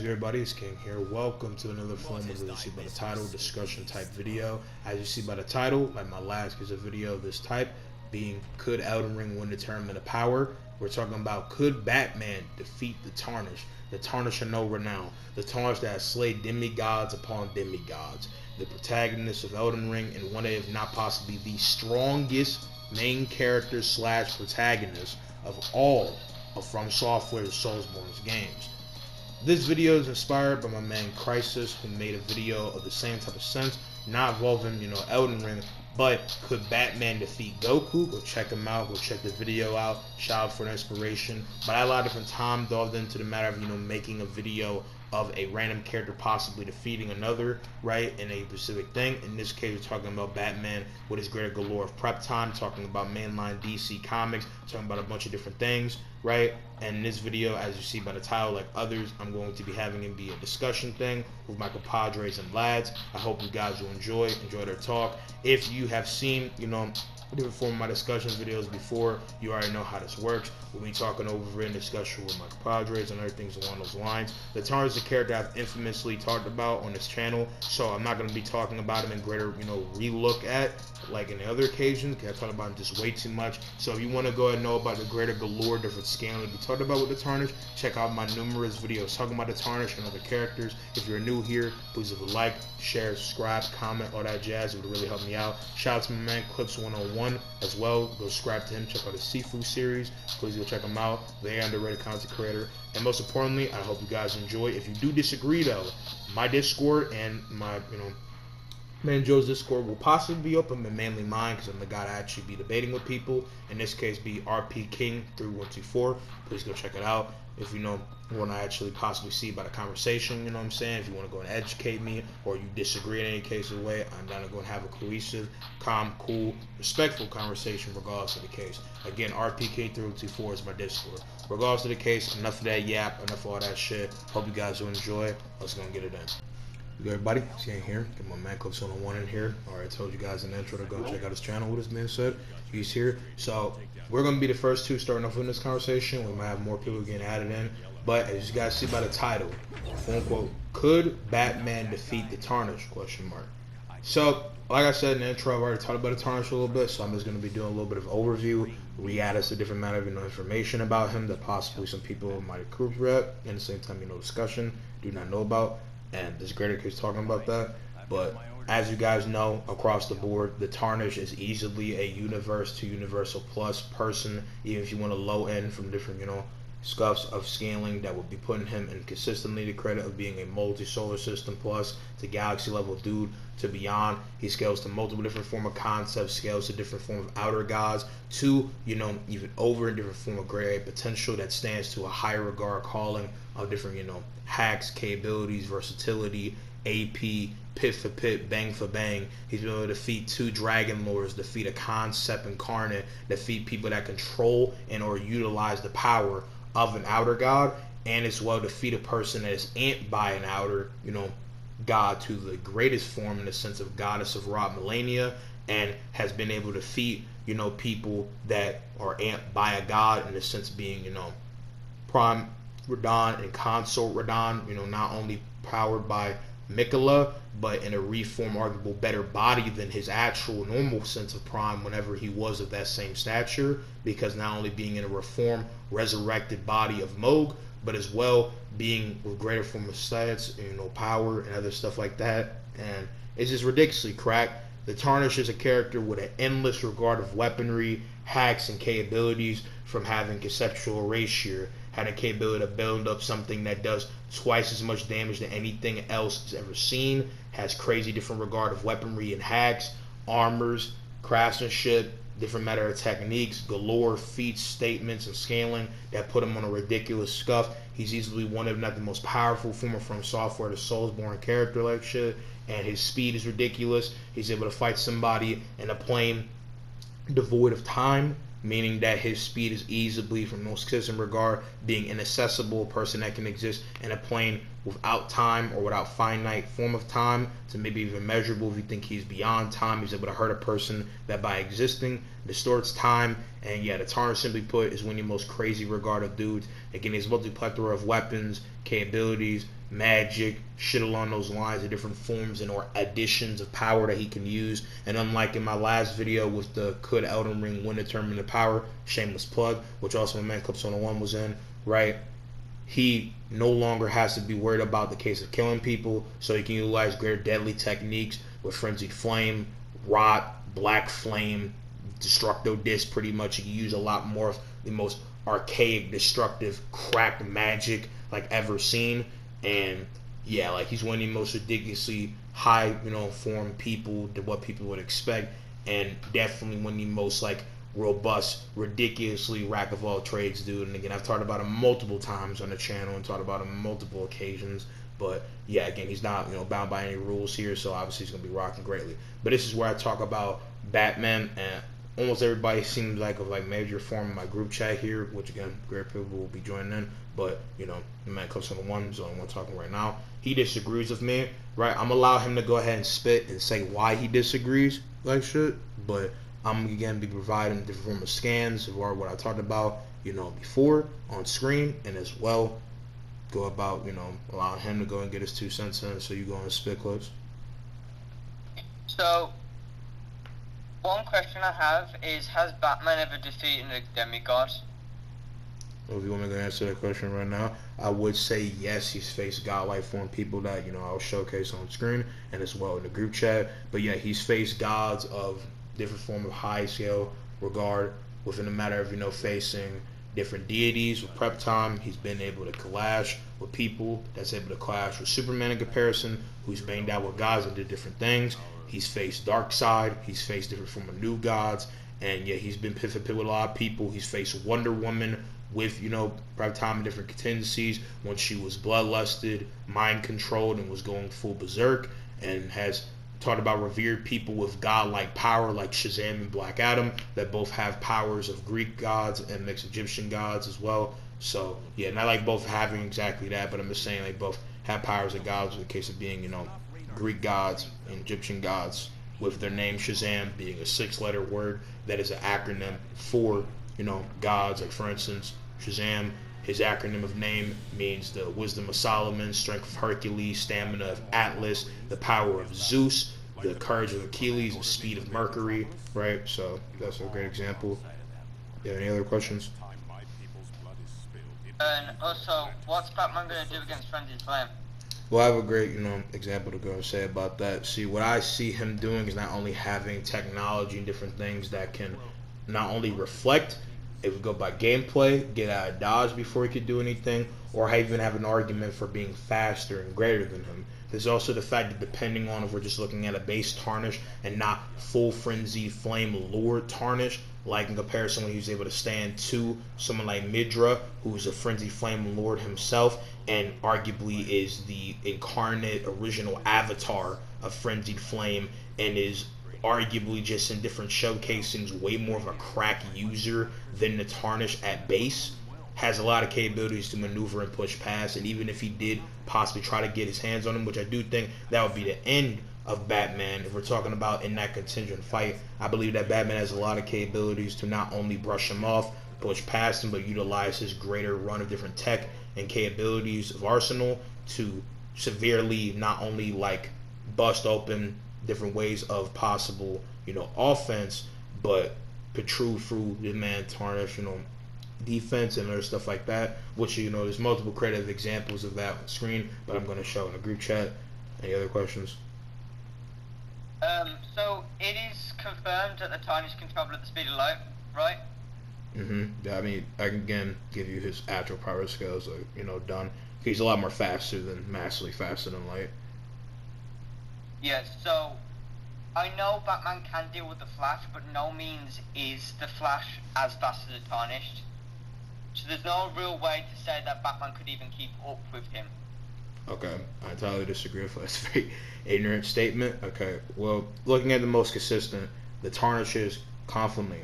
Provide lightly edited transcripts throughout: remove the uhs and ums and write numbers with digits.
good, everybody? It's King here. Welcome to another form of, as you see by the title, discussion type video. As you see by the title, like my last is a video of this type, being could Elden Ring win the Tournament of Power? We're talking about could Batman defeat the Tarnished? The Tarnished are no renown. The Tarnished that have slayed demigods upon demigods. The protagonist of Elden Ring and one of, if not possibly the strongest main character slash protagonist of all of From Software's Soulsborne's games. This video is inspired by my man Crisis, who made a video of the same type of sense, not involving, Elden Ring, but could Batman defeat Goku? Go check him out, go check the video out, shout out for the inspiration. But I had a lot of different time delved into the matter of, making a video of a random character possibly defeating another, right, in a specific thing. In this case, we're talking about Batman with his greater galore of prep time, talking about mainline DC Comics, talking about a bunch of different things, right? And in this video, as you see by the title, like others, I'm going to be having it be a discussion thing with my compadres and lads. I hope you guys will enjoy their talk. If you have seen, different form of my discussion videos before, you already know how this works. We'll be talking over written discussion with my compadres and other things along those lines. The Tarnished is a character I've infamously talked about on this channel, so I'm not going to be talking about him in greater, relook at like in the other occasions, because I talked about him just way too much. So if you want to go ahead and know about the greater galore, different scaling we talked about with the Tarnished, check out my numerous videos talking about the Tarnished and other characters. If you're new here, please leave a like, share, subscribe, comment, all that jazz. It would really help me out. Shout out to my man Clips101 as well. Go subscribe to him. Check out his seafood series. Please go check him out. Very underrated content creator. And most importantly, I hope you guys enjoy. If you do disagree though, my Discord and my, Man Joe's Discord will possibly be open, but mainly mine, because I'm the guy to actually be debating with people. In this case, be RP King 3124. Please go check it out. If you want to actually possibly see about a conversation, what I'm saying, if you want to go and educate me, or you disagree in any case of the way, I'm down to go and have a cohesive, calm, cool, respectful conversation regardless of the case. Again, RPK 3124 is my Discord. Regardless of the case, enough of that yap, enough of all that shit. Hope you guys will enjoy. Let's go and get it in. Good, everybody, it's Yang here. Get my man Clips101 in here. Alright, I told you guys in the intro to go check out his channel. What this man said, he's here. So we're gonna be the first two starting off in this conversation. We might have more people getting added in, but as you guys see by the title, quote unquote, could Batman defeat the Tarnished? Question mark. So like I said in the intro, I've already talked about the Tarnished a little bit, so I'm just gonna be doing a little bit of overview, re-add us a different matter of information about him that possibly some people might have read, and at the same time, discussion do not know about. And this greater is talking about that. But as you guys know, across the board, the Tarnished is easily a universe to universal plus person, even if you want to low end from different, scuffs of scaling, that would be putting him in consistently the credit of being a multi-solar system plus to galaxy level dude to beyond. He scales to multiple different form of concepts, scales to different form of outer gods, to even over a different form of gray area potential that stands to a higher regard calling of different hacks, capabilities, versatility, AP, pit for pit, bang for bang. He's been able to defeat 2 dragon lords, defeat a concept incarnate, defeat people that control and or utilize the power of an outer god, and as well defeat a person that is amped by an outer, god to the greatest form in the sense of goddess of Rot Millennia, and has been able to defeat, people that are amped by a god in the sense of being, Prime Radon and Consort Radon, not only powered by Mikola, but in a reformed, arguable better body than his actual normal sense of Prime whenever he was of that same stature, because not only being in a reformed, resurrected body of Moog, but as well being with greater form of stats, power and other stuff like that. And it's just ridiculously cracked. The Tarnished is a character with an endless regard of weaponry, hacks, and capabilities, from having conceptual erasure, had a capability to build up something that does twice as much damage than anything else has ever seen, has crazy different regard of weaponry and hacks, armors, craftsmanship, different matter of techniques, galore, feats, statements, and scaling that put him on a ridiculous scuff. He's easily one of, if not the most powerful form of From Software to Soulsborne character like shit, and his speed is ridiculous. He's able to fight somebody in a plane devoid of time, meaning that his speed is easily, from most consistent regard, being inaccessible, a person that can exist in a plane without time or without finite form of time, to maybe even measurable. If you think he's beyond time, he's able to hurt a person that by existing distorts time. And yeah, the Tarnished, simply put, is one of the most crazy regarded dudes. Again, he's multi-plethora of weapons, capabilities, magic, shit along those lines, the different forms and or additions of power that he can use. And unlike in my last video with the could Elden Ring win the tournament of power, shameless plug, which also my man Clips101 was in, right? He no longer has to be worried about the case of killing people, so he can utilize greater deadly techniques with Frenzied Flame, Rot, Black Flame, Destructo Disc. Pretty much, he can use a lot more of the most archaic, destructive, cracked magic like ever seen. And yeah, like he's one of the most ridiculously high, form people to what people would expect, and definitely one of the most like robust, ridiculously rack of all trades dude. And again, I've talked about him multiple times on the channel and talked about him on multiple occasions. But yeah, again, he's not bound by any rules here, so obviously he's gonna be rocking greatly. But this is where I talk about Batman, and almost everybody seems like of like major form in my group chat here, which again, great people will be joining in. But the man Clips101 is the only one talking right now. He disagrees with me, right? I'm gonna allow him to go ahead and spit and say why he disagrees, like shit. But I'm again be providing different form of scans of what I talked about, before on screen, and as well go about, allowing him to go and get his 2 cents in. So you go and spit, Clips. So, one question I have is, has Batman ever defeated a demigod? Well, if you want me to answer that question right now, I would say yes. He's faced godlike form people that I'll showcase on screen and as well in the group chat. But yeah, he's faced gods of different form of high scale regard within a matter of facing different deities with prep time. He's been able to clash with people that's able to clash with Superman in comparison, who's banged out with gods and did different things. He's faced Darkseid. He's faced different form of new gods, and yeah, he's been pit with a lot of people. He's faced Wonder Woman with prep time and different contingencies when she was bloodlusted, mind controlled, and was going full berserk, and has talked about revered people with godlike power like Shazam and Black Adam that both have powers of Greek gods and mixed Egyptian gods as well. So yeah, not like both having exactly that, but I'm just saying they both have powers of gods in the case of being Greek gods and Egyptian gods, with their name Shazam being a 6-letter word that is an acronym for gods. Like for instance, Shazam, his acronym of name means the wisdom of Solomon, strength of Hercules, stamina of Atlas, the power of Zeus, the courage of Achilles, and speed of Mercury, right? So that's a great example. You have any other questions? And also, what's Batman going to do against Frenzied Flame? Well, I have a great, example to go and say about that. See, what I see him doing is not only having technology and different things that can not only reflect, if we go by gameplay, get out of dodge before he could do anything, or even have an argument for being faster and greater than him. There's also the fact that depending on if we're just looking at a base Tarnish and not full Frenzy Flame Lord Tarnish, like in comparison when he was able to stand to someone like Midra, who's a Frenzy Flame Lord himself, and arguably is the incarnate original avatar of Frenzied Flame, and is arguably just in different showcasings way more of a crack user than the Tarnish at base, has a lot of capabilities to maneuver and push past. And even if he did possibly try to get his hands on him, which I do think that would be the end of Batman, if we're talking about in that contingent fight, I believe that Batman has a lot of capabilities to not only brush him off, push past him, but utilize his greater run of different tech and capabilities of Arsenal to severely not only like bust open different ways of possible offense, but protrude through the man Tarnish defense and other stuff like that, which there's multiple creative examples of that on screen, but I'm going to show in the group chat. Any other questions? So it is confirmed that the Tarnished can travel at the speed of light, right? Yeah, I mean, I can again give you his actual power scales, done. He's a lot more faster than massively faster than light. Yes, so I know Batman can deal with the Flash, but no means is the Flash as fast as the Tarnished. So there's no real way to say that Batman could even keep up with him. Okay, I entirely disagree with that. It's a very ignorant statement. Okay, well, looking at the most consistent, the Tarnish is confidently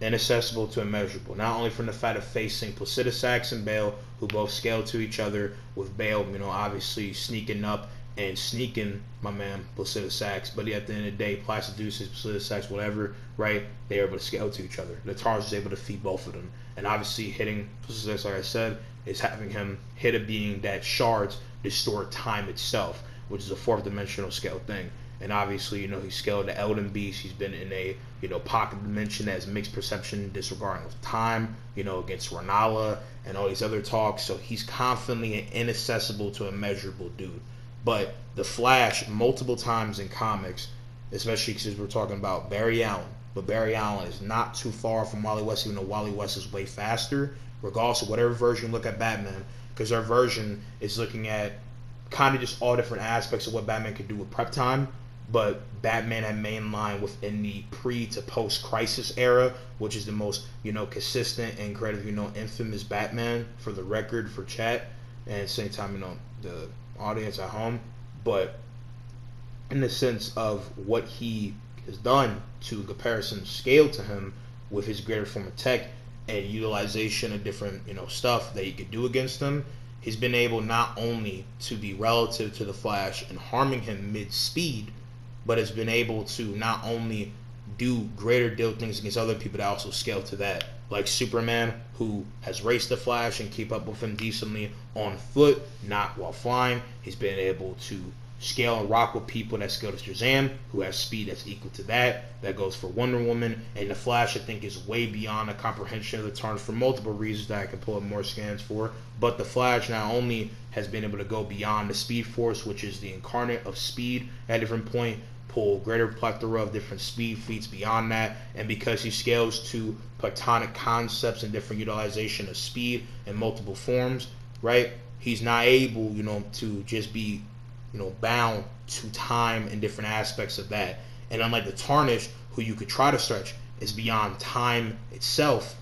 inaccessible to immeasurable. Not only from the fact of facing Placidusax and Bale, who both scale to each other, with Bale, obviously sneaking up and sneaking my man Placidusax, but at the end of the day, Placidusax, Placidusax, whatever, right? They're able to scale to each other. The Tarnish is able to defeat both of them, and obviously hitting Placidusax, like I said, is having him hit a being that shards distort time itself, which is a fourth dimensional scale thing. And obviously, he's scaled to Elden Beast. He's been in a, pocket dimension that has mixed perception, disregarding of time, against Renala and all these other talks. So he's confidently an inaccessible to immeasurable dude. But the Flash, multiple times in comics, especially because we're talking about Barry Allen, but Barry Allen is not too far from Wally West, even though Wally West is way faster, regardless of whatever version you look at Batman, because our version is looking at kind of just all different aspects of what Batman could do with prep time. But Batman had mainline within the pre to post crisis era, which is the most, consistent and creative, infamous Batman, for the record, for chat, and at the same time, the audience at home. But in the sense of what he has done to comparison scale to him with his greater form of tech and utilization of different, stuff that he could do against him, he's been able not only to be relative to the Flash and harming him mid-speed, but has been able to not only do greater deal things against other people that also scale to that, like Superman, who has raced the Flash and keep up with him decently on foot, not while flying. He's been able to scale and rock with people that scale to Shazam, who has speed that's equal to that. That goes for Wonder Woman. And the Flash, I think, is way beyond the comprehension of the Tarnished for multiple reasons that I can pull up more scans for. But the Flash not only has been able to go beyond the Speed Force, which is the incarnate of speed at a different point, pull greater plethora of different speed feats beyond that, and because he scales to platonic concepts and different utilization of speed in multiple forms, right? He's not able, to just be, bound to time and different aspects of that. And unlike the Tarnished, who you could try to stretch, is beyond time itself,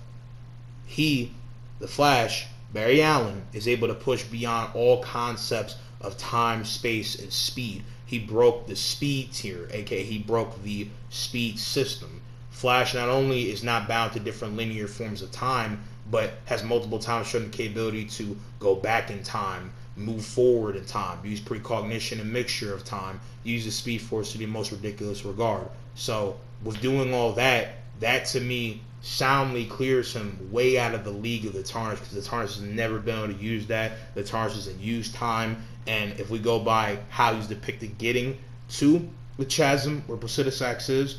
he, the Flash, Barry Allen, is able to push beyond all concepts of time, space, and speed. He broke the speed tier, aka he broke the speed system. Flash not only is not bound to different linear forms of time, but has multiple times shown the capability to go back in time, move forward in time, use precognition and mixture of time, use the Speed Force to the most ridiculous regard. So with doing all that, that to me soundly clears him way out of the league of the Tarnished, because the Tarnished has never been able to use that. The Tarnished doesn't use time, and if we go by how he's depicted getting to the chasm where Placidusax is,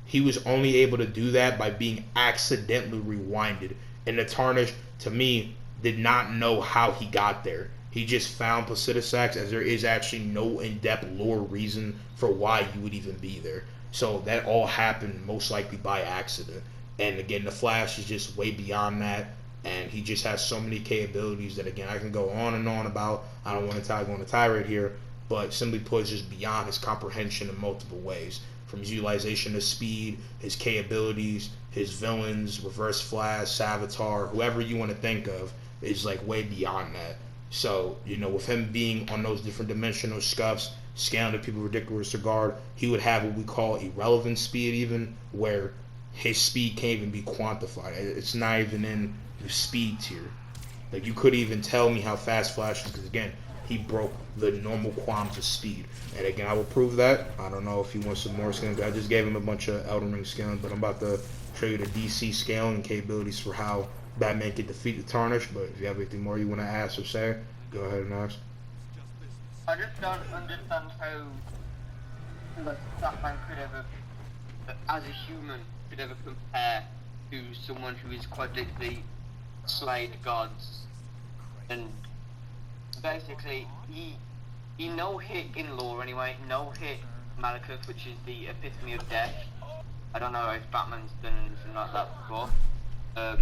he was only able to do that by being accidentally rewinded. And the Tarnished, to me, did not know how he got there. He just found Placidusax, as there is actually no in-depth lore reason for why you would even be there. So that all happened most likely by accident. And again, the Flash is just way beyond that, and he just has so many capabilities that, again, I can go on and on about. I don't want to go on a tirade here, but simply put, it's just beyond his comprehension in multiple ways. From his utilization of speed, his K-abilities, his villains, Reverse Flash, Savitar, whoever you want to think of, is like way beyond that. So, with him being on those different dimensional scuffs, scaling to people ridiculous regard, he would have what we call irrelevant speed, even where his speed can't even be quantified. It's not even in the speed tier. Like, you couldn't even tell me how fast Flash is, because again, he broke the normal qualms of speed. And again, I will prove that. I don't know if he wants some more scaling. I just gave him a bunch of Elden Ring scaling, but I'm about to show you the DC scaling capabilities for how Batman can defeat the Tarnished. But if you have anything more you want to ask or say, go ahead and ask. I just don't understand how Batman could ever, as a human, could ever compare to someone who is quite literally slayed gods. And basically, he no-hit in lore anyway, no-hit Malekith, which is the epitome of death. I don't know if Batman's done anything like that before. I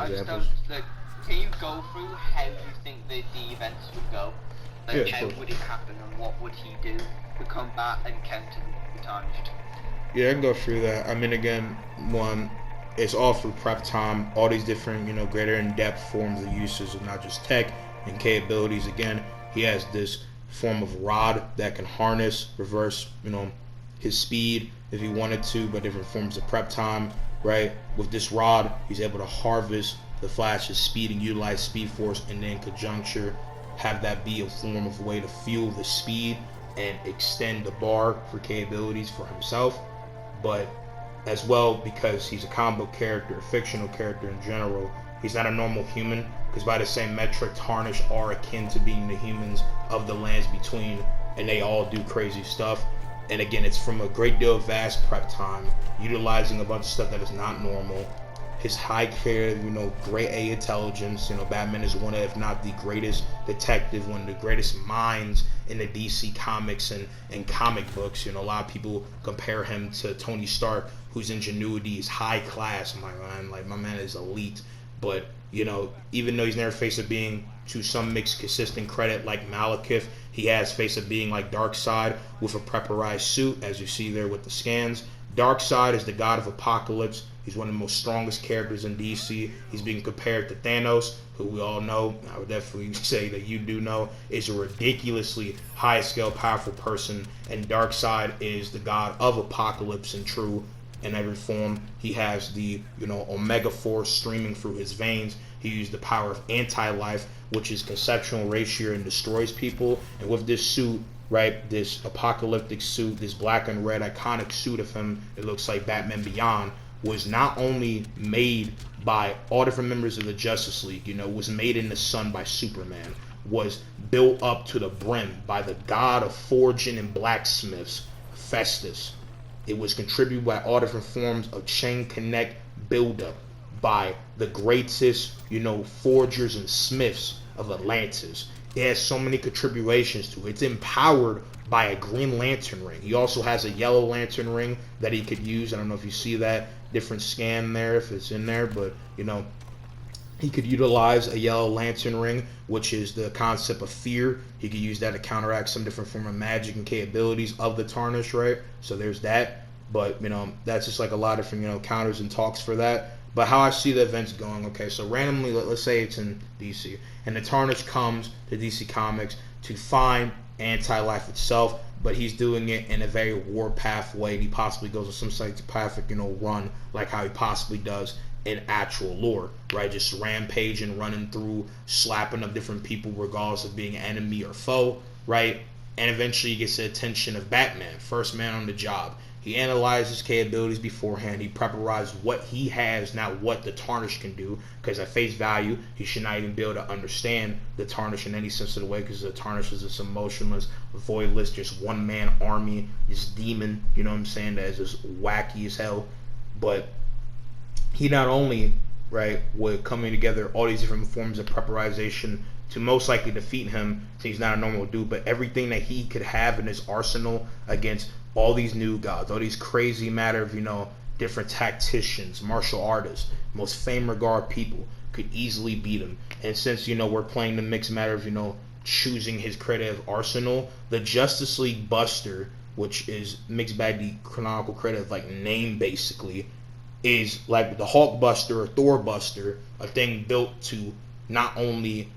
just don't, like, can you go through how you think the events would go? Like, yeah, how would it happen and what would he do to combat and counter the Tarnished? Yeah, I can go through that. I mean, again, one, it's all through prep time, all these different, greater in-depth forms of uses of not just tech and capabilities. Again, he has this form of rod that can harness, reverse, his speed if he wanted to, but different forms of prep time, right? With this rod, he's able to harvest the Flash's speed and utilize Speed Force, and then conjuncture have that be a form of way to fuel the speed and extend the bar for capabilities for himself. But as well, because he's a comic book character, a fictional character in general, he's not a normal human, because because by the same metric, Tarnished are akin to being the humans of the lands between, and they all do crazy stuff. And again, it's from a great deal of vast prep time, utilizing a bunch of stuff that is not normal. His high care, grade A intelligence. Batman is one of, if not the greatest detective, one of the greatest minds in the DC comics and comic books. A lot of people compare him to Tony Stark, whose ingenuity is high class, my man. Like, my man is elite. But, even though he's never faced a being, to some mixed consistent credit like Malekith, he has faced a being like Darkseid with a preparized suit, as you see there with the scans. Darkseid is the god of apocalypse. He's one of the most strongest characters in DC. He's being compared to Thanos, who we all know, I would definitely say that you do know, is a ridiculously high-scale, powerful person. And Darkseid is the god of apocalypse and true in every form. He has the, Omega Force streaming through his veins. He used the power of anti-life, which is conceptual erasure and destroys people. And with this suit, right, this apocalyptic suit, this black and red iconic suit of him, it looks like Batman Beyond, was not only made by all different members of the Justice League, was made in the sun by Superman, was built up to the brim by the god of forging and blacksmiths, Festus. It was contributed by all different forms of chain connect buildup by the greatest, forgers and smiths of Atlantis. It has so many contributions to it. It's empowered by a Green Lantern ring. He also has a Yellow Lantern ring that he could use. I don't know if you see that different scan there, if it's in there, but he could utilize a Yellow Lantern ring, which is the concept of fear. He could use that to counteract some different form of magic and capabilities of the Tarnished, right? So there's that. But that's just like a lot of different counters and talks for that. But how I see the events going, okay, so randomly, let's say it's in DC, and the Tarnished comes to DC Comics to find anti-life itself, but he's doing it in a very warpath way, and he possibly goes on some psychopathic, run, like how he possibly does in actual lore, right? Just rampaging, running through, slapping up different people regardless of being enemy or foe, right? And eventually he gets the attention of Batman, first man on the job. He analyzes capabilities beforehand. He preparizes what he has, not what the Tarnished can do. Because at face value, he should not even be able to understand the Tarnished in any sense of the way. Because the Tarnished is this emotionless, voidless, just one-man army, this demon, you know what I'm saying, that is just wacky as hell. But he not only, right, would coming together all these different forms of preparization to most likely defeat him, since he's not a normal dude, but everything that he could have in his arsenal against all these new gods, all these crazy matter of, different tacticians, martial artists, most fame regard people could easily beat him. And since, we're playing the mixed matter of, choosing his creative arsenal, the Justice League Buster, which is mixed by the canonical creative, like, name basically, is like the Hulk Buster or Thor Buster, a thing built to not only,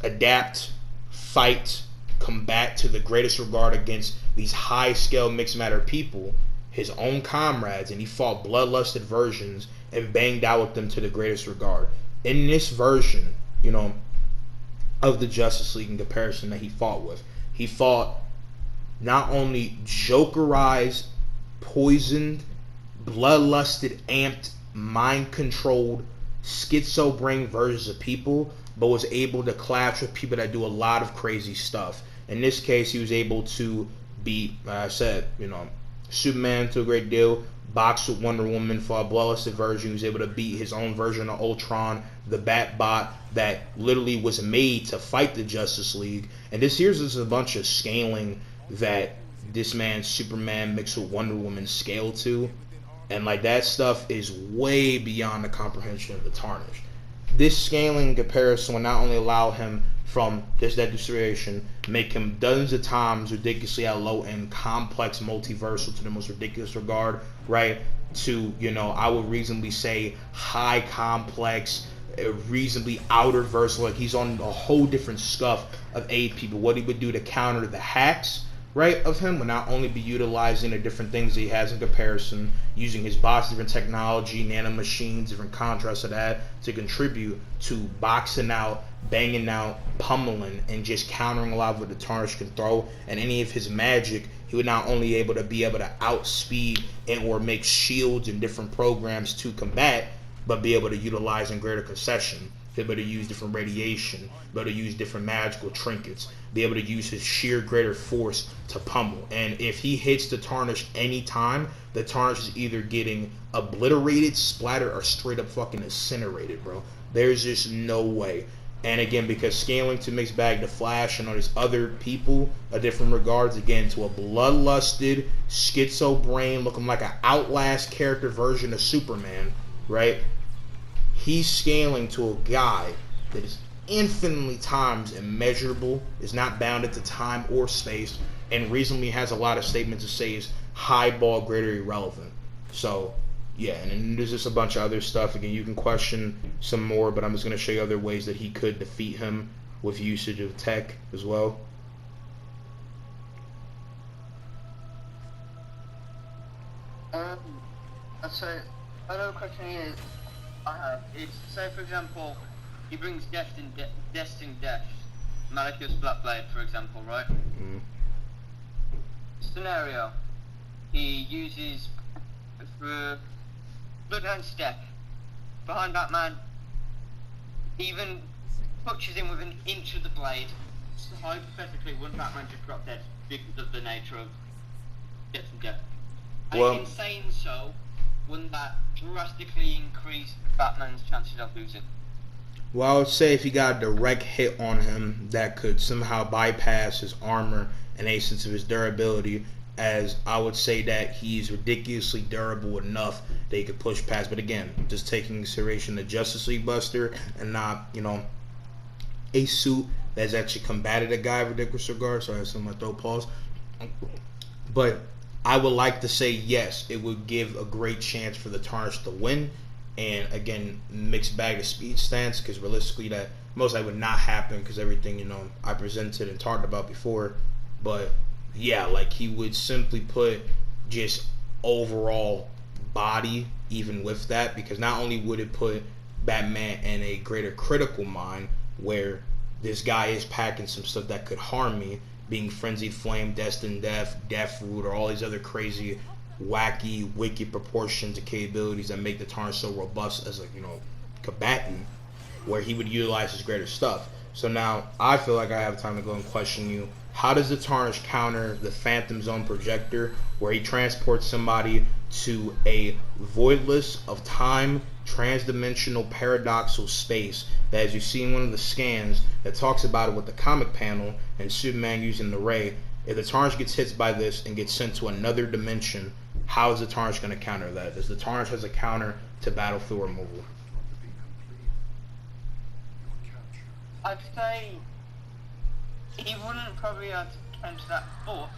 adapt, fight, combat to the greatest regard against these high-scale mixed matter people, his own comrades, and he fought bloodlusted versions and banged out with them to the greatest regard. In this version, of the Justice League in comparison that he fought not only jokerized, poisoned, bloodlusted, amped, mind-controlled, schizo-brain versions of people, but was able to clash with people that do a lot of crazy stuff. In this case, he was able to beat, like I said, Superman to a great deal, box with Wonder Woman for a bloodlusted version. He was able to beat his own version of Ultron, the Batbot that literally was made to fight the Justice League. And here's just a bunch of scaling that this man, Superman, mixed with Wonder Woman, scaled to. And like that stuff is way beyond the comprehension of the Tarnished. This scaling comparison will not only allow him from this situation, make him dozens of times ridiculously at low end, complex, multiversal to the most ridiculous regard, right? To, I would reasonably say high complex, reasonably outer versal, like he's on a whole different scuff of aid people. What he would do to counter the hacks, right, of him would not only be utilizing the different things that he has in comparison, using his boss, different technology, nanomachines, different contrasts of that to contribute to boxing out, banging out, pummeling, and just countering a lot of what the Tarnished can throw. And any of his magic, he would not only able to outspeed and or make shields and different programs to combat, but be able to utilize in greater concession. be able to use different radiation, be able to use different magical trinkets, be able to use his sheer greater force to pummel. And if he hits the Tarnished anytime, the Tarnished is either getting obliterated, splattered, or straight up fucking incinerated, bro. There's just no way. And again, because scaling to mixed bag the Flash and all these other people of different regards, again, to a bloodlusted, schizo brain looking like an Outlast character version of Superman, right? He's scaling to a guy that is infinitely times immeasurable, is not bounded to time or space, and reasonably has a lot of statements to say is highball greater irrelevant. So yeah, and then there's just a bunch of other stuff. Again, you can question some more, but I'm just going to show you other ways that he could defeat him with usage of tech as well. So another question is, it's, say for example, he brings Destined Death, Malekith's Blackblade, for example, right? Scenario, he uses Bloodhound Step behind Batman, even touches him with an inch of the blade. So hypothetically, wouldn't Batman just drop dead because of the nature of Destined Death? Well, And in saying so, wouldn't that drastically increase Batman's chances of losing? Well, I would say if he got a direct hit on him that could somehow bypass his armor and a sense of his durability, as I would say that he's ridiculously durable enough that he could push past. But again, just taking into consideration the Justice League Buster and not, you know, a suit that's actually combated a guy with ridiculous regard. So I have some of my throat pause. But I would like to say yes, it would give a great chance for the Tarnished to win. And again, mixed bag of speed stance, because realistically that most likely would not happen because everything, you know, I presented and talked about before. But yeah, like he would simply put just overall body even with that, because not only would it put Batman in a greater critical mind where this guy is packing some stuff that could harm me, being Frenzied Flame, Destined Death, Death Root, or all these other crazy, wacky, wicked proportions and capabilities that make the Tarnished so robust as a, you know, combatant, where he would utilize his greater stuff. So now I feel like I have time to go and question you. How does the Tarnished counter the Phantom Zone projector, where he transports somebody to a voidless of time, transdimensional, paradoxical space that, as you see in one of the scans that talks about it with the comic panel and Superman using the ray, if the Tarnished gets hit by this and gets sent to another dimension, how is the Tarnished going to counter that? Does the Tarnished has a counter to battlefield removal? I'd say he wouldn't probably have to counter that, but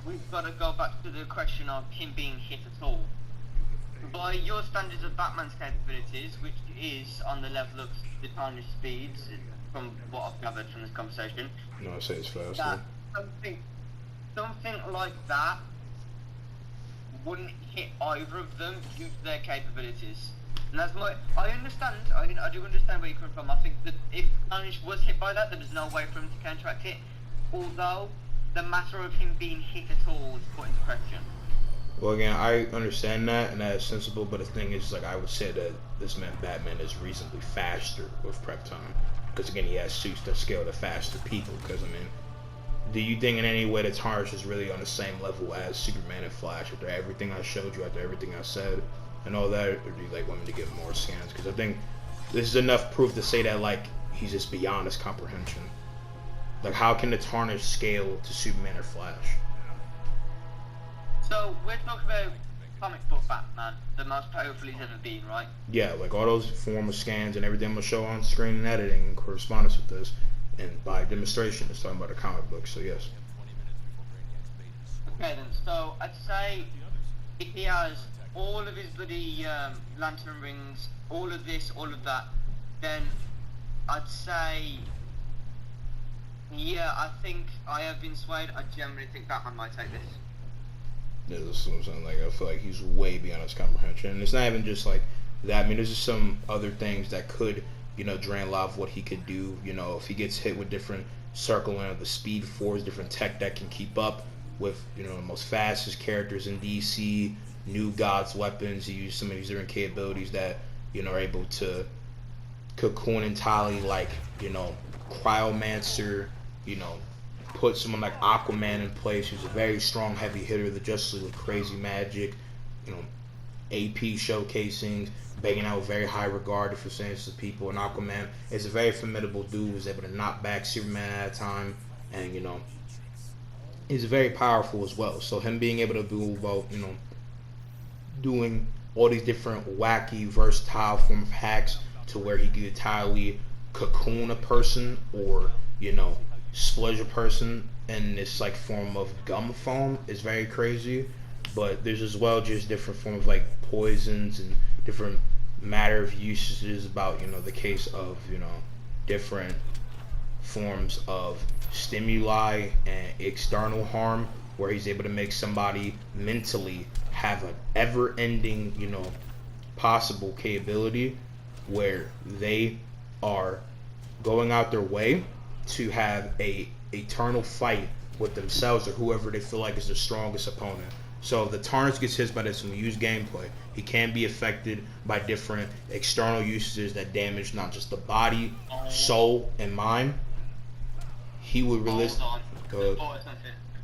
we've got to go back to the question of him being hit at all. By your standards of Batman's capabilities, which is on the level of the Tarnished speeds, from what I've gathered from this conversation, No, I say it's fast. that something like that wouldn't hit either of them due to their capabilities. And that's my, I understand, I do understand where you're coming from. I think that if Tarnished was hit by that, there was no way for him to counteract it. Although, the matter of him being hit at all is put into question. Well, again, I understand that, and that is sensible, but the thing is, like, I would say that this man Batman is reasonably faster with prep time. Because, again, he has suits that scale to faster people. Because, I mean, do you think in any way that Tarnished is really on the same level as Superman and Flash after everything I showed you, after everything I said, and all that, or do you, like, want me to get more scans? Because I think this is enough proof to say that, like, he's just beyond his comprehension. Like, how can the Tarnished scale to Superman or Flash? So, we're talking about comic book Batman, the most powerful he's ever been, right? Yeah, like all those form of scans and everything I'm going to show on screen and editing in correspondence with this. And by demonstration, it's talking about a comic book, so yes. Okay then, so I'd say if he has all of his bloody lantern rings, all of this, all of that, then I'd say, yeah, I think I have been swayed. I generally think Batman might take this. Yeah, that's what I'm saying. Like, I feel like he's way beyond his comprehension. And it's not even just like that. I mean, there's just some other things that could, you know, drain a lot of what he could do. You know, if he gets hit with different circling of the speed force, different tech that can keep up with, you know, the most fastest characters in DC, new God's weapons. He used some of these different capabilities that, you know, are able to Cocoon entirely, like, you know, Cryomancer, you know, put someone like Aquaman in place, who's a very strong heavy hitter, the Justice League with crazy magic, you know, AP showcasing, banging out very high regard for sense to people, and Aquaman is a very formidable dude who's able to knock back Superman at a time, and, you know, is very powerful as well. So him being able to do, well, you know, doing all these different wacky, versatile form of hacks to where he could entirely cocoon a person, or, you know, splurge a person in this like form of gum foam is very crazy. But there's as well just different forms of like poisons and different matter of usages about, you know, the case of, you know, different forms of stimuli and external harm, where he's able to make somebody mentally have an ever-ending, you know, possible capability where they are going out their way to have a eternal fight with themselves or whoever they feel like is the strongest opponent. So if the Tarnished gets hit by this and we use gameplay, he can be affected by different external usages that damage not just the body, soul, and mind. He would release. Hold on.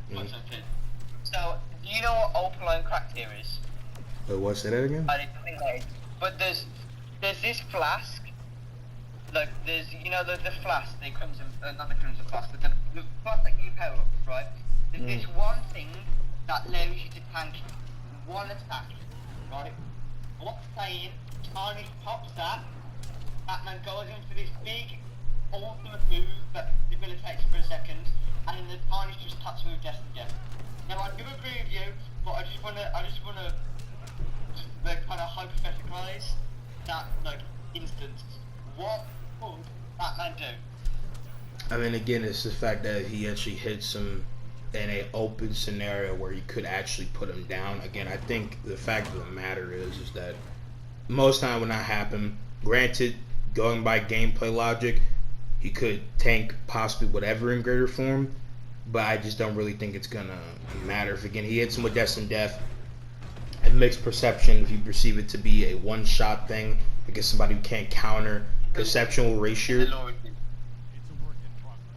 Something. So, do you know what Opaline Crack Tear is? Wait, what? Say that again? I didn't think that is. But there's this flask. Like, there's, you know, the flask, the crimson, not the crimson flask, but the flask that you power up, right? There's this one thing that allows you to tank one attack, right? What's saying, Tarnished pops that, Batman goes in for this big ultimate move that debilitates for a second, and then the Tarnished just cuts with Death and Death. Now I do agree with you, but I just wanna like kind of hypotheticalize that like instance. What would Batman do? I mean, again, it's the fact that he actually hits him in an open scenario where he could actually put him down. Again, I think the fact of the matter is that most time when that happen, granted, going by gameplay logic, he could tank possibly whatever in greater form, but I just don't really think it's gonna matter. If again he hits him with Death and Death, it makes perception, if you perceive it to be a one-shot thing against somebody who can't counter, perception will erase your.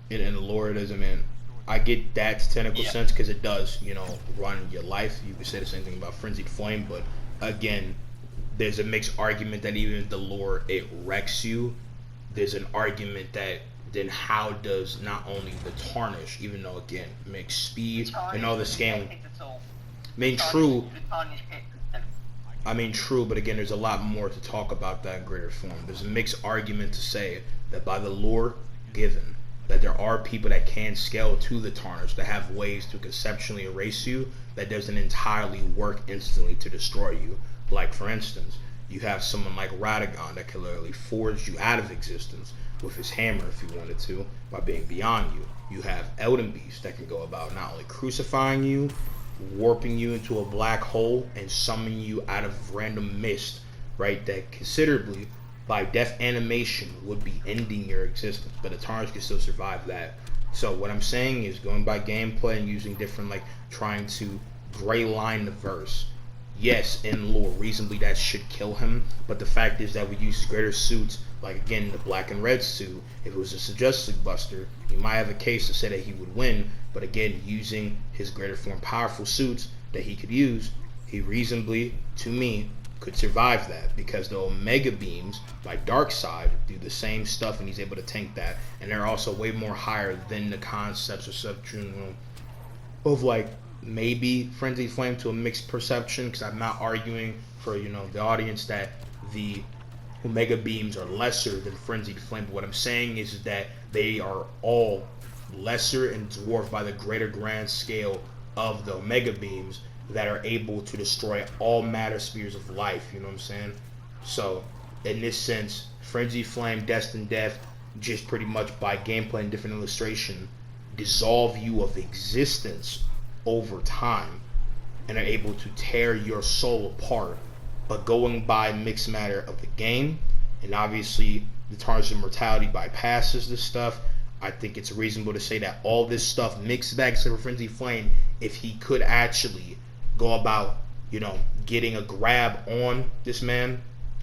In the lore it is, I mean, I get that technical sense because it does, you know, run your life. You could say the same thing about Frenzied Flame, but again, there's a mixed argument that even if the lore it wrecks you, there's an argument that then how does not only the Tarnish, even though again makes speed and all the scaling. I mean true, but again there's a lot more to talk about that in greater form. There's a mixed argument to say that by the lore given, that there are people that can scale to the Tarnished, that have ways to conceptually erase you, that doesn't entirely work instantly to destroy you. Like for instance, you have someone like Radagon that can literally forge you out of existence with his hammer if he wanted to, by being beyond you. You have Elden Beast that can go about not only crucifying you, warping you into a black hole, and summoning you out of random mist, right, that considerably, by death animation, would be ending your existence, but the Tarnished can still survive that. So what I'm saying is, going by gameplay and using different, like, trying to gray line the verse, yes, in lore, reasonably that should kill him, but the fact is that we use greater suits, like again, the black and red suit. If it was a Justice League Buster, you might have a case to say that he would win, but again, using his greater form powerful suits that he could use, he reasonably, to me, could survive that, because the Omega Beams by Darkseid do the same stuff and he's able to tank that, and they're also way more higher than the concepts or subgenre of like maybe Frenzied Flame to a mixed perception, because I'm not arguing for, you know, the audience that the Omega Beams are lesser than Frenzied Flame, but what I'm saying is that they are all lesser and dwarfed by the greater grand scale of the Omega Beams that are able to destroy all matter spheres of life, you know what I'm saying? So, in this sense, Frenzied Flame, Destined Death, just pretty much by gameplay and different illustration, dissolve you of existence over time and are able to tear your soul apart. But going by mixed matter of the game, and obviously the Tarnished Immortality bypasses this stuff, I think it's reasonable to say that all this stuff mixed back to Frenzied Flame, if he could actually go about, you know, getting a grab on this man,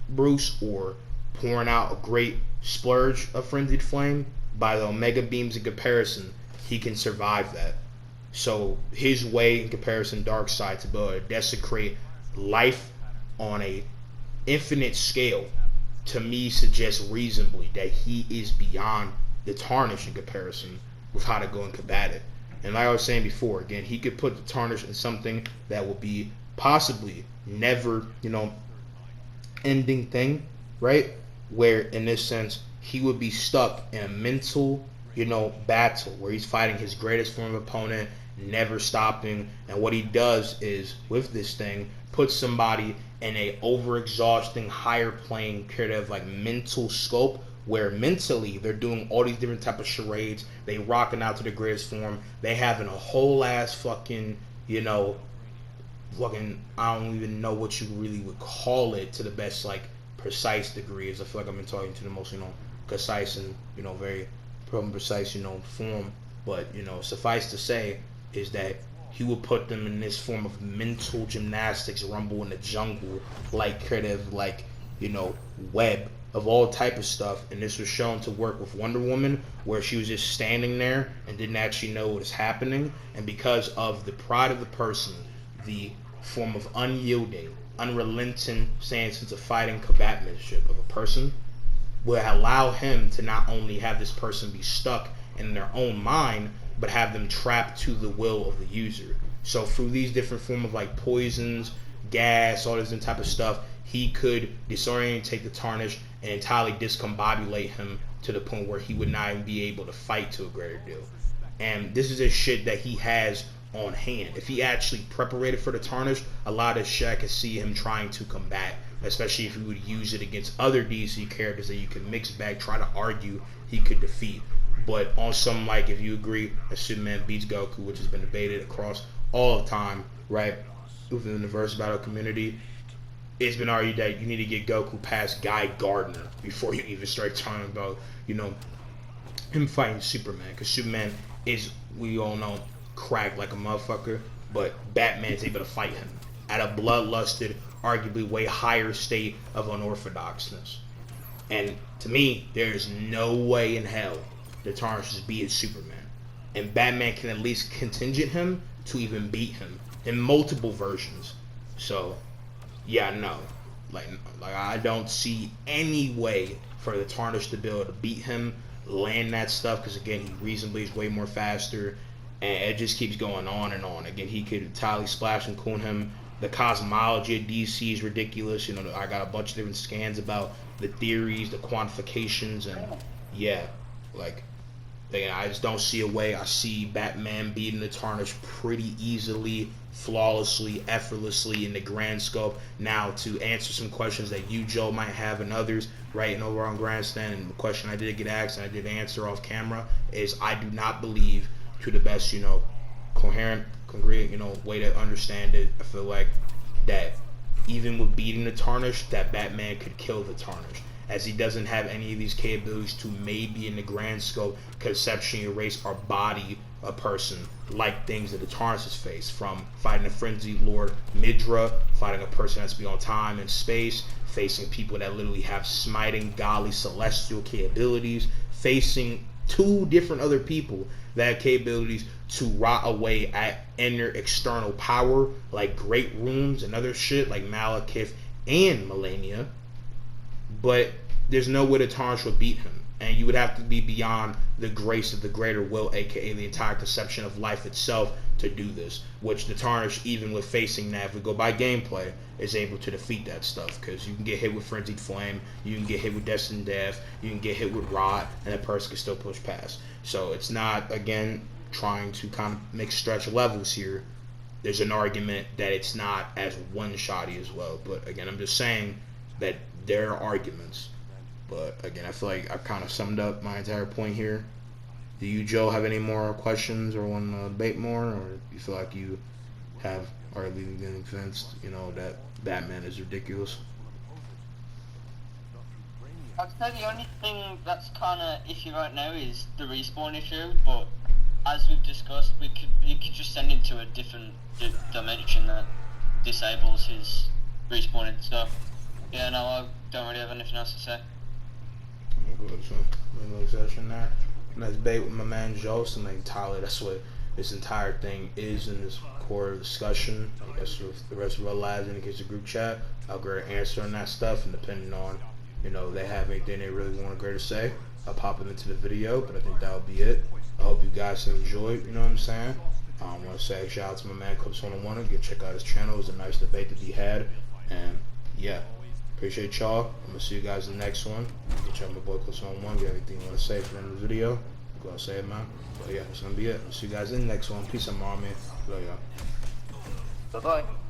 Bruce, or pouring out a great splurge of Frenzied Flame, by the Omega Beams in comparison, he can survive that. So his way in comparison, Darkseid, to be able to desecrate life on a infinite scale, to me suggests reasonably that he is beyond the Tarnished in comparison with how to go and combat it. And like I was saying before, again, he could put the Tarnished in something that would be possibly never, ending thing, right? Where in this sense he would be stuck in a mental, battle where he's fighting his greatest form of opponent, never stopping. And what he does is, with this thing, puts somebody in a overexhausting, higher plane period of like mental scope, where mentally they're doing all these different type of charades. They rocking out to the greatest form. They having a whole ass fucking, I don't even know what you really would call it to the best like precise degree. As I feel like I've been talking to the most concise and very precise form. But suffice to say is that he would put them in this form of mental gymnastics, rumble in the jungle, like creative, like web of all type of stuff. And this was shown to work with Wonder Woman, where she was just standing there and didn't actually know what was happening. And because of the pride of the person, the form of unyielding, unrelenting sense of fighting combatsmanship of a person, will allow him to not only have this person be stuck in their own mind, but have them trapped to the will of the user. So through these different form of like poisons, gas, all this type of stuff, he could disorientate the Tarnished and entirely discombobulate him to the point where he would not even be able to fight to a greater deal. And this is a shit that he has on hand. If he actually preparated for the Tarnished, a lot of shit I could see him trying to combat, especially if he would use it against other DC characters that you can mix back, try to argue he could defeat. But on some, like, if you agree that Superman beats Goku, which has been debated across all the time, right, within the verse battle community, it's been argued that you need to get Goku past Guy Gardner before you even start talking about, him fighting Superman. Because Superman is, we all know, cracked like a motherfucker, but Batman's able to fight him at a bloodlusted, arguably way higher state of unorthodoxness. And to me, there's no way in hell the Tarnished is beating Superman. And Batman can at least contingent him to even beat him in multiple versions. So, yeah, no. Like I don't see any way for the Tarnished to be able to beat him, land that stuff, because again, he reasonably is way more faster, and it just keeps going on and on. Again, he could entirely splash and coon him. The cosmology of DC is ridiculous. I got a bunch of different scans about the theories, the quantifications, and yeah, like, I just don't see a way. I see Batman beating the Tarnished pretty easily, flawlessly, effortlessly in the grand scope. Now, to answer some questions that you, Joe, might have and others writing over on Grandstand, and the question I did get asked and I did answer off camera is, I do not believe, to the best, coherent, congruent, way to understand it, I feel like that even with beating the Tarnished, that Batman could kill the Tarnished, as he doesn't have any of these capabilities to maybe in the grand scope conceptually erase or body a person like things that the Tarnished has faced, from fighting a frenzied Lord Midra, fighting a person that's beyond time and space, facing people that literally have smiting, godly, celestial capabilities, facing two different other people that have capabilities to rot away at inner external power, like Great Runes and other shit like Malekith and Melania. But there's no way the Tarnished would beat him, and you would have to be beyond the grace of the greater will, aka the entire conception of life itself, to do this, which the Tarnished, even with facing that, if we go by gameplay, is able to defeat that stuff, because you can get hit with Frenzied Flame, you can get hit with Destined Death, you can get hit with Rot, and that person can still push past. So it's not, again, trying to kind of make stretch levels here. There's an argument that it's not as one-shotty as well, but again, I'm just saying that there are arguments. But again, I feel like I've kind of summed up my entire point here. Do you, Joe, have any more questions or want to debate more, or you feel like you have already been convinced, that Batman is ridiculous? I'd say the only thing that's kind of issue right now is the respawn issue, but as we've discussed, you could just send him to a different dimension that disables his respawning stuff. Yeah, no, I don't really have anything else to say. Session there. Nice debate with my man Joe, and Tyler. That's what this entire thing is in this core discussion. I guess with the rest of our lives indicates a group chat. I'll go answering that stuff, and depending on, you know, they have anything they really want to great to say, I'll pop it into the video. But I think that'll be it. I hope you guys enjoyed. You know what I'm saying? I want to say shout out to my man Clips101. Go check out his channel. It was a nice debate that he had, and yeah. Appreciate y'all. I'm gonna see you guys in the next one. Check my boy Clips101. Got anything you want to say for the end of the video? Go and say it, man. But yeah, that's gonna be it. I'll see you guys in the next one. Peace and more, man. Love y'all. Bye bye.